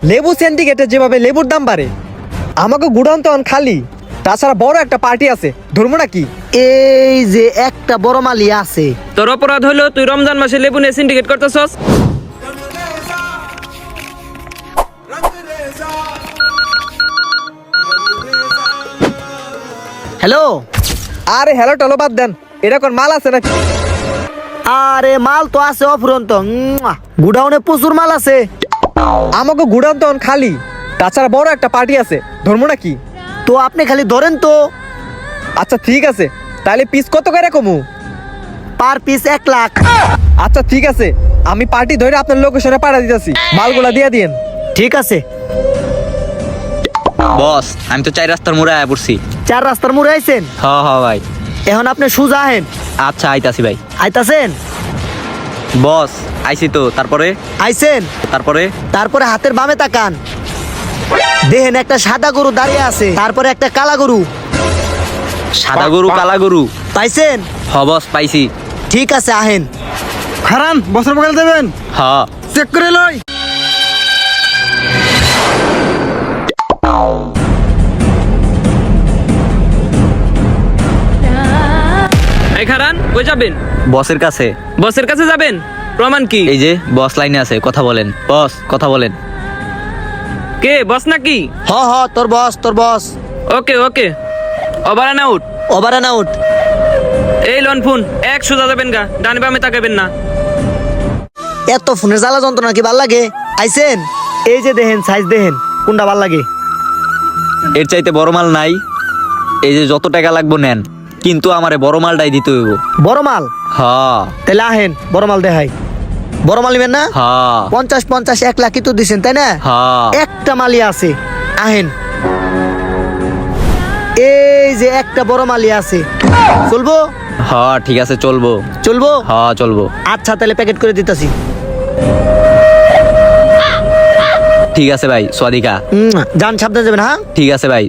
লেবু সিন্ডিকেটে যেভাবে লেবুর দাম বাড়ে, আমাকে গুডাউন তো খালি, তাছাড়া বড় একটা পার্টি আছে, ধরবো নাকি? এই যে একটা বড় মালি আছে। তোর অপরাধ হলো তুই রমজান মাসে লেবু নিয়ে সিন্ডিকেট করতেছস। হ্যালো। আরে হ্যালো টলো বাদ দেন, এটা কোন মাল আছে নাকি? আরে মাল তো আছে অফুরন্ত, গুডাউনে প্রচুর মাল আছে। আমাকে গুডাউন তো খালি, তাছাড়া বড় একটা পার্টি আছে, ধরবো নাকি? তো আপনি খালি ধরেন তো। আচ্ছা ঠিক আছে, তাহলে পিস কত করে কমু? Per piece 1 lakh. আচ্ছা ঠিক আছে, আমি পার্টি ধরে আপনার লোকেশনে পাঠা দিতেছি, মালগুলা দিয়ে দিয়েন। ঠিক আছে। বস আমি তো 4 রাস্তার মোড়ে আয়া পড়ছি। 4 রাস্তার মোড়ে আইছেন? হ ভাই। এখন আপনি সুজা আহেন। আচ্ছা আইতাছি ভাই। আইতাছেন? বস আইছি তো, তারপরে? আইছেন? তারপরে? তারপরে হাতের বামে তাকান, দেখেন একটা সাদা গরু দাঁড়িয়ে আছে, তারপরে একটা কালা গরু। সাদা গরু কালা গরু পাইছেন? হ বস পাইছি। ঠিক আছে আহেন। খারান বছর বকাল দেবেন, হ চেক করে লই। এই খারান, কই যাবেন? বসের কাছে। বসের কাছে যাবেন? প্রমাণ কি? এই যে বস লাইনে আছে, কথা বলেন। বস কথা বলেন। কে বস নাকি? হ তোর বস, তোর boss. Okay okay, over out. Over and out. এই লোন ফোন এক সোজা যাবেন গা, ডান বামে তাকাবেন না। এত ফোনের জ্বালা যন্ত্রণা কি ভাল লাগে? আইছেন? এই যে দেখেন সাইজ, দেখেন কোনটা ভাল লাগে। এর চাইতে বড় মাল নাই। এই যে যত টাকা লাগবো নেন, কিন্তু আমারে বড় মালটাই দিতে হইব। বড় মাল? হ তাহলে আহেন, বড় মাল দেখাই। বড় মাল নিবেন না? হ 50 1 লাখই তো দিছেন তাই না? হ একটা মালি আছে, আহেন। এই যে একটা বড় মালি আছে, চলবো? হ ঠিক আছে চলবো। চলবো? হ চলবো। আচ্ছা তাহলে প্যাকেট করে দিতেছি। ঠিক আছে ভাই, সোয়াদিকা। যান, সাবধানে যাবেন। হ্যাঁ ঠিক আছে ভাই।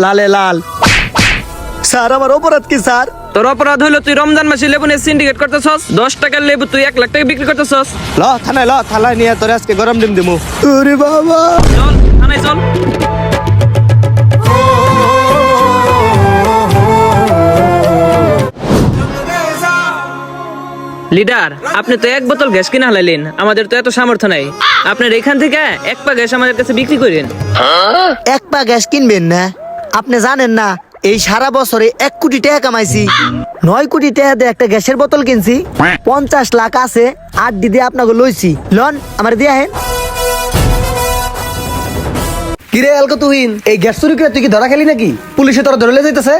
লালে লাল। স্যার আমার অপরাধ কি স্যার? তোর অপরাধ হলো তুই রমজান মাসে লেবু নিয়ে সিন্ডিকেট করতেছস। 10 টাকার লেবু তুই 1 লাখ টাকা বিক্রি করতেছস। ল থানায়, ল থানায় নিয়ে তোরে আজকে গরম ডিম দিমু। ওরে বাবা। চল থানায় চল। লিডার, আপনি তো 1 বোতল গ্যাস কিনা হালাইলেন, আমাদের তো এত সামর্থ্য নাই। আপনার এখান থেকে 1 পা গ্যাস আমাদের কাছে বিক্রি করেন। 1 পা গ্যাস কিনবেন না? আপনি জানেন না এই সারা বছরে 1 কোটি টাকা কামাইছি, 9 কোটি টাকা দিয়ে একটা গ্যাসের বোতল কিনছি, 50 লাখ আছে, 8 দিদি আপনাকে লইছি। লন আমার দিয়ে আহেন। কিরে আলকা তুহিন, এই গ্যাস চুরি করে তুই কি ধরা খেলি নাকি? পুলিশে তোরা ধরে লিয়ে যাইতেছে।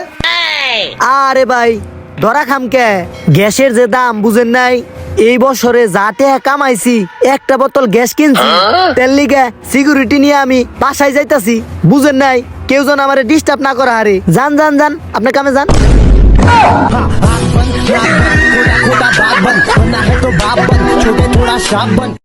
আরে ভাই ধরা খাম কে? গ্যাসের যে দাম বুঝেন নাই? এই বছরে যা টাকা কামাইছি, একটা বোতল গ্যাস কিনছি, তেল লিগে সিকিউরিটি নিয়ে আমি বাসায় যাইতাছি, বুঝেন নাই? কেউ যেন আমার ডিস্টার্ব না করা হারে। যান যান যান, আপনি কামে যান।